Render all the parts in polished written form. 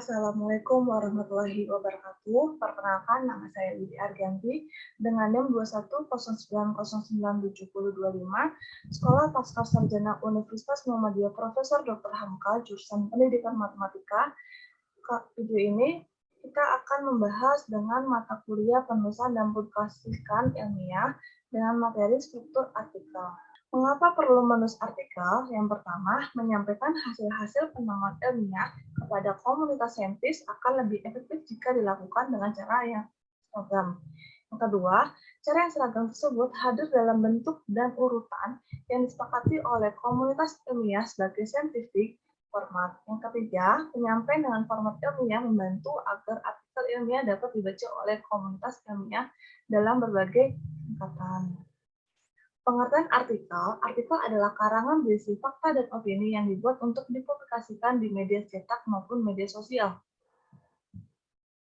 Assalamualaikum warahmatullahi wabarakatuh. Perkenalkan, nama saya Widi Arganti dengan NIM 210909725, Sekolah Pasca Sarjana Universitas Muhammadiyah Profesor Dr. Hamka, jurusan Pendidikan Matematika. Video ini kita akan membahas dengan mata kuliah penulisan dan publikasikan ilmiah dengan materi struktur artikel. Mengapa perlu menulis artikel? Yang pertama, menyampaikan hasil-hasil penemuan ilmiah kepada komunitas saintis akan lebih efektif jika dilakukan dengan cara yang seragam. Yang kedua, cara yang seragam tersebut hadir dalam bentuk dan urutan yang disepakati oleh komunitas ilmiah sebagai scientific format. Yang ketiga, penyampaian dengan format ilmiah membantu agar artikel ilmiah dapat dibaca oleh komunitas ilmiah dalam berbagai tingkatan. Pengertian artikel adalah karangan berisi fakta dan opini yang dibuat untuk dipublikasikan di media cetak maupun media sosial.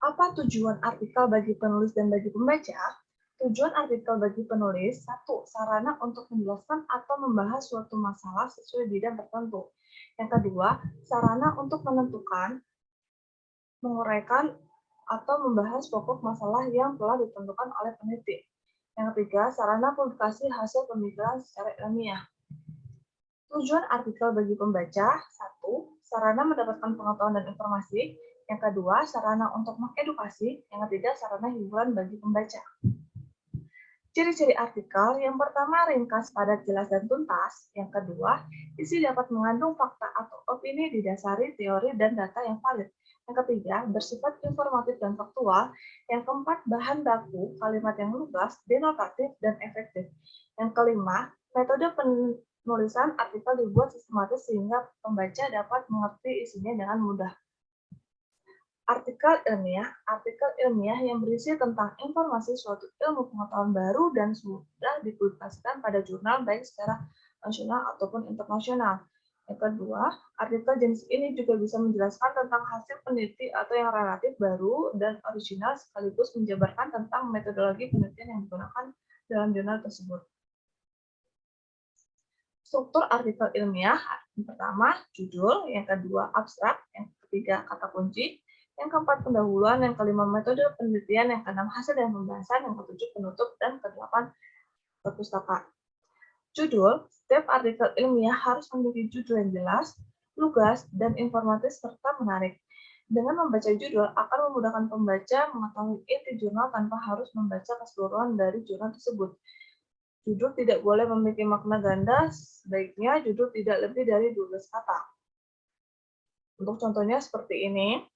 Apa tujuan artikel bagi penulis dan bagi pembaca? Tujuan artikel bagi penulis, 1. Sarana untuk menjelaskan atau membahas suatu masalah sesuai bidang tertentu. Yang kedua, sarana untuk menentukan, menguraikan, atau membahas pokok masalah yang telah ditentukan oleh peneliti. Yang ketiga, sarana publikasi hasil pemikiran secara ilmiah. Tujuan artikel bagi pembaca, 1. Sarana mendapatkan pengetahuan dan informasi. Yang kedua, sarana untuk mengedukasi. Yang ketiga, sarana hiburan bagi pembaca. Ciri-ciri artikel, yang pertama ringkas, padat, jelas, dan tuntas. Yang kedua, isi dapat mengandung fakta atau opini didasari teori dan data yang valid. Yang ketiga, bersifat informatif dan faktual. Yang keempat, bahan baku, kalimat yang lugas, denotatif, dan efektif. Yang kelima, metode penulisan artikel dibuat sistematis sehingga pembaca dapat mengerti isinya dengan mudah. Artikel ilmiah yang berisi tentang informasi suatu ilmu pengetahuan baru dan sudah dipublikasikan pada jurnal baik secara nasional ataupun internasional. Yang kedua, artikel jenis ini juga bisa menjelaskan tentang hasil peneliti atau yang relatif baru dan original sekaligus menjabarkan tentang metodologi penelitian yang digunakan dalam jurnal tersebut. Struktur artikel ilmiah, yang pertama judul, yang kedua abstrak, yang ketiga kata kunci, yang keempat pendahuluan, yang kelima metode penelitian, yang keenam hasil dan pembahasan, yang ketujuh penutup, dan kedelapan perpustakaan. Judul, setiap artikel ilmiah harus memiliki judul yang jelas, lugas, dan informatif serta menarik. Dengan membaca judul akan memudahkan pembaca mengetahui inti jurnal tanpa harus membaca keseluruhan dari jurnal tersebut. Judul tidak boleh memiliki makna ganda, sebaiknya judul tidak lebih dari 12 kata. Untuk contohnya seperti ini.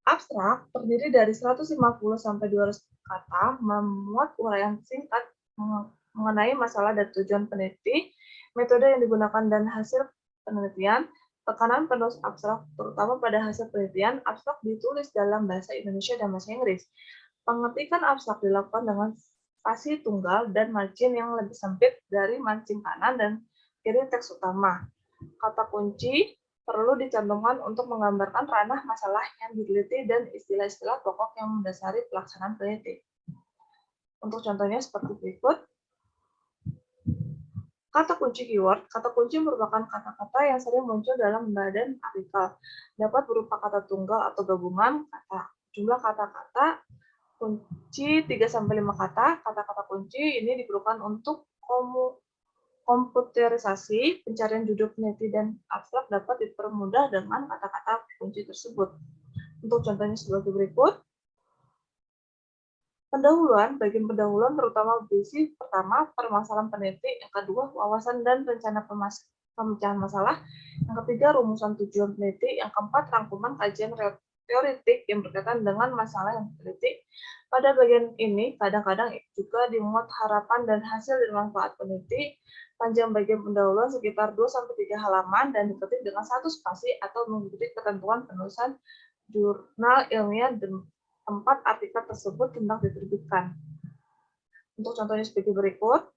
Abstrak terdiri dari 150 sampai 200 kata, memuat uraian singkat mengenai masalah dan tujuan peneliti, metode yang digunakan dan hasil penelitian. Tekanan penulis abstrak, terutama pada hasil penelitian, abstrak ditulis dalam bahasa Indonesia dan bahasa Inggris. Pengetikan abstrak dilakukan dengan spasi tunggal dan margin yang lebih sempit dari margin kanan dan kiri teks utama. Kata kunci perlu dicantumkan untuk menggambarkan ranah masalah yang diteliti dan istilah-istilah pokok yang mendasari pelaksanaan peneliti. Untuk contohnya seperti berikut. Kata kunci keyword. Kata kunci merupakan kata-kata yang sering muncul dalam badan artikel. Dapat berupa kata tunggal atau gabungan kata. Jumlah kata-kata kunci 3-5 kata. Kata-kata kunci ini diperlukan untuk komputerisasi. Pencarian judul peneliti dan abstrak dapat dipermudah dengan kata-kata kunci tersebut. Untuk contohnya sebagai berikut. Pendahuluan, bagian pendahuluan terutama berisi pertama, permasalahan peneliti, yang kedua, wawasan dan rencana pemecahan masalah, yang ketiga, rumusan tujuan peneliti, yang keempat, rangkuman kajian teoretik yang berkaitan dengan masalah yang diteliti. Pada bagian ini, kadang-kadang juga dimuat harapan dan hasil dan manfaat peneliti. Panjang bagian pendahuluan sekitar 2-3 halaman dan diketik dengan 1 spasi atau mengikuti ketentuan penulisan jurnal ilmiah dan tempat artikel tersebut tentang diterbitkan. Untuk contohnya sebagai berikut.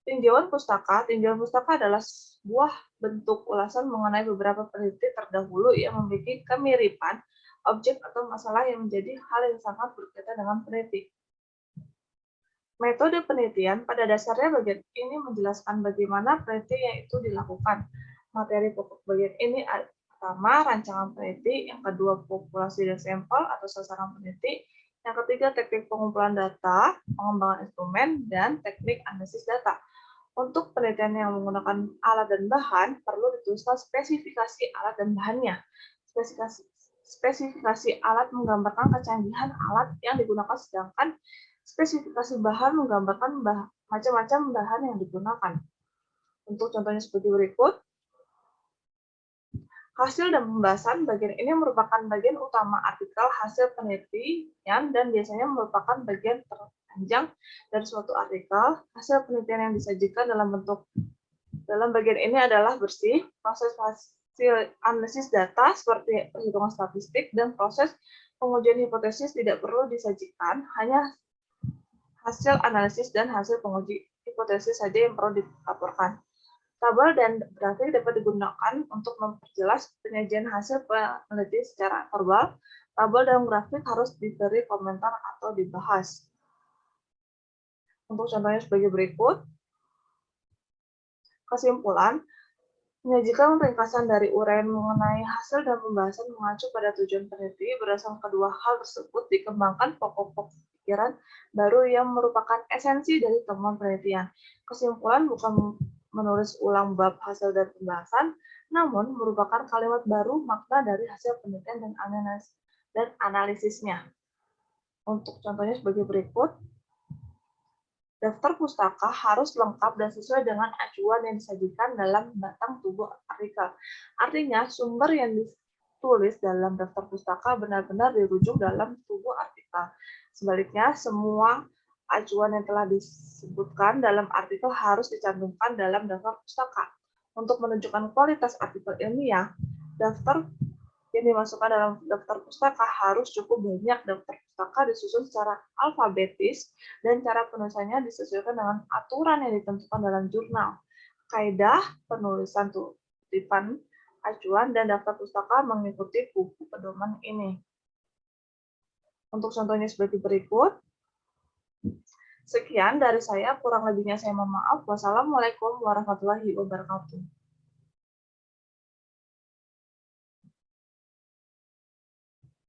Tinjauan pustaka. Tinjauan pustaka adalah sebuah bentuk ulasan mengenai beberapa peneliti terdahulu yang memiliki kemiripan objek atau masalah yang menjadi hal yang sangat berkaitan dengan peneliti. Metode penelitian, pada dasarnya bagian ini menjelaskan bagaimana penelitian itu dilakukan. Materi pokok bagian ini pertama, rancangan peneliti, yang kedua, populasi dan sampel atau sasaran peneliti, yang ketiga, teknik pengumpulan data, pengembangan instrumen, dan teknik analisis data. Untuk penelitian yang menggunakan alat dan bahan, perlu dituliskan spesifikasi alat dan bahannya. Spesifikasi alat menggambarkan kecanggihan alat yang digunakan, sedangkan spesifikasi bahan menggambarkan macam-macam bahan yang digunakan. Untuk contohnya seperti berikut. Hasil dan pembahasan bagian ini merupakan bagian utama artikel hasil penelitian dan biasanya merupakan bagian terpanjang dari suatu artikel. Hasil penelitian yang disajikan dalam bagian ini adalah bersih, proses hasil analisis data seperti perhitungan statistik, dan proses pengujian hipotesis tidak perlu disajikan, hanya hasil analisis dan hasil penguji hipotesis saja yang perlu dilaporkan. Tabel dan grafik dapat digunakan untuk memperjelas penyajian hasil penelitian secara verbal. Tabel dan grafik harus diberi komentar atau dibahas. Untuk contohnya sebagai berikut. Kesimpulan, menyajikan ringkasan dari uraian mengenai hasil dan pembahasan mengacu pada tujuan peneliti. Berdasarkan kedua hal tersebut, dikembangkan pokok-pokok pikiran baru yang merupakan esensi dari temuan penelitian. Kesimpulan bukan menulis ulang bab hasil dan pembahasan, namun merupakan kalimat baru makna dari hasil penelitian dan analisisnya. Untuk contohnya sebagai berikut. Daftar pustaka harus lengkap dan sesuai dengan acuan yang disajikan dalam batang tubuh artikel. Artinya, sumber yang ditulis dalam daftar pustaka benar-benar dirujuk dalam tubuh artikel. Sebaliknya, semua acuan yang telah disebutkan dalam artikel harus dicantumkan dalam daftar pustaka. Untuk menunjukkan kualitas artikel ilmiah, daftar yang dimasukkan dalam daftar pustaka harus cukup banyak. Daftar pustaka disusun secara alfabetis dan cara penulisannya disesuaikan dengan aturan yang ditentukan dalam jurnal. Kaidah penulisan kutipan acuan dan daftar pustaka mengikuti buku pedoman ini. Untuk contohnya seperti berikut. Sekian dari saya, kurang lebihnya saya mohon maaf. Wassalamualaikum warahmatullahi wabarakatuh.